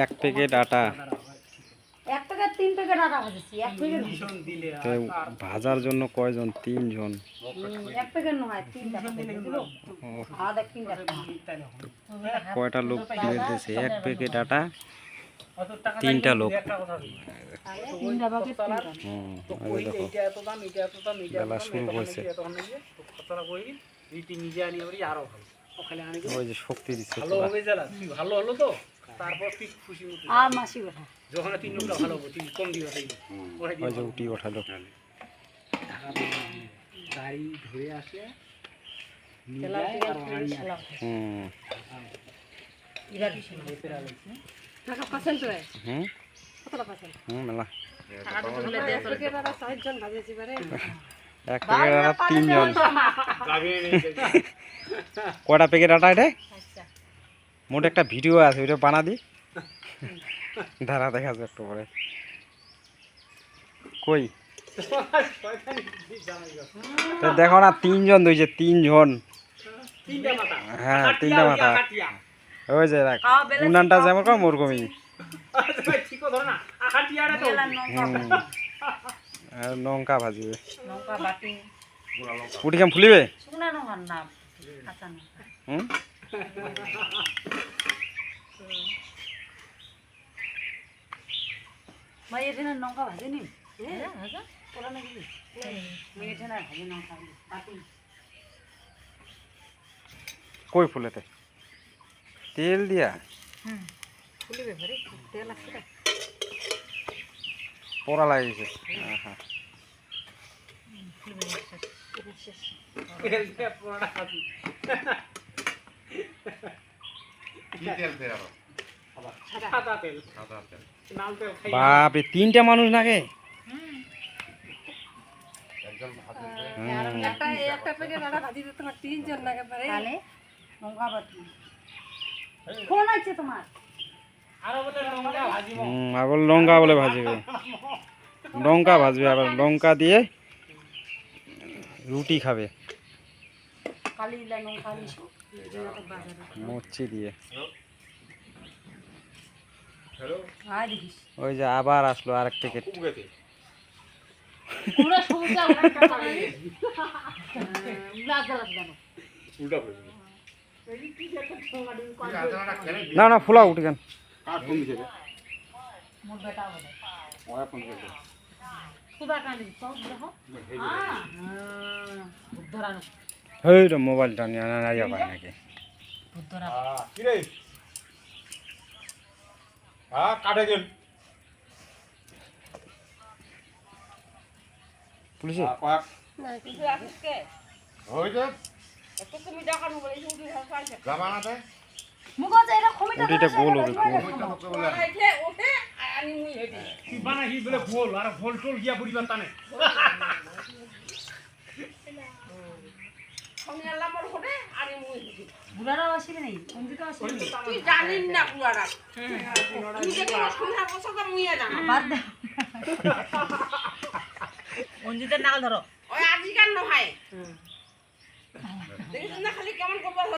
এক প্যাকেট আটা এক প্যাকেট 3 প্যাকেট আটা ভাজছি এক প্যাকেট ভাজার জন্য কয়জন? 3 জন। এক প্যাকেট নয় 3টা দিব আদা 3টা কয়টা লোক কিনতেছে? এক প্যাকেট আটা 3টা লোক। 3টা প্যাকেট দেখো বেলা শুরু হয়েছে। ওই যে শক্তি দিচ্ছে ভালো হলো তো তারপর তুই খুশি মতো আর মাসি কথা যখন 3 লোকটা ভালো হবে তুই কম দিবা তাই ওই যে উঠি ওঠালো গাড়ি ধরে আসে তেলা তেলা ইরা দিছে টাকা পাছেন তো কতটা পাছেন মেলা টাকা তো তুলে দে তোকে দাদা 6 জন ভাজেছি পারে এক প্যাকেট আটা 3 জন। কয়টা প্যাকেট আটা এটা? মোট একটা ভিডিও আছে, ওইটা বানা দি ধারা দেখা যাবে একটু পরে। কই দেখো না 3 জন ধুইছে, 3 জন। হ্যাঁ 3টা মাথা। ওই যে দেখ উনানটা যেমন কম ওরকমই। আর লঙ্কা ভাজিবে, লঙ্কা বাটি পুটি কেমন ফুলিবে? শুকনা লঙ্কা না কাঁচা হুম মাই এখানে লঙ্কা ভাজে নি হ্যাঁ ভাজা ওরা নাকি মাই এখানে ভাজে লঙ্কা বাটি কই ফুলেতে তেল দিয়া ফুলিবে ভারি তেল আছে না পোড়া লাগিয়েছে। হ্যাঁ ফুলিবে শেষ বাপরে 3টা মানুষ নাকি? একটা প্যাকেট আটা ভাজি দিতে তোমার 3 জন নাকি পারে তাহলে লঙ্কা বাটি কোন আছে তোমার আবার লঙ্কা বলে ভাজবে, লঙ্কা ভাজবে আবার লঙ্কা দিয়ে রুটি খাবে কালি লঙ্কা মিশো মরচি দিয়ে। আর দেখিস ওই যে আবার আসলো আরেক প্যাকেট। পুরো সবুজা উল্টা জানো উল্টা না না ফুলা উঠে কেন মোর বেটা বলে ওয়া ফোন করে খুদা কালি সব দেখো হ্যাঁ ধরানো হেই রে মোবাইলটা নিয়ে না আইয়া পায় নাকি ধরা কি রে কাটে গেল পুলিশে না কিন্তু আসকে ওই যে তো তুমি দেখানো বলে শুধু ভাষা জামানাতে মুগো যে এটা খমিটা উঠিটা গোল হবে গোল। ওঠে ওঠে আমি মুই হেডি কি বানা কি বলে গোল আর গোল টোল গিয়া পরিবার টানে খমি আল্লাহ মোর ওঠে আমি মুই হেডি বুড়ারা আসবে নাই অঞ্জিতা আসবে তুই জানিস না বুড়ারা তুই যে কোন খমিটা বসা তো মুই জানা বাদ দে অঞ্জিতা নাল ধরো ওই আজিকার নহয় দেখিস না খালি কেমন করব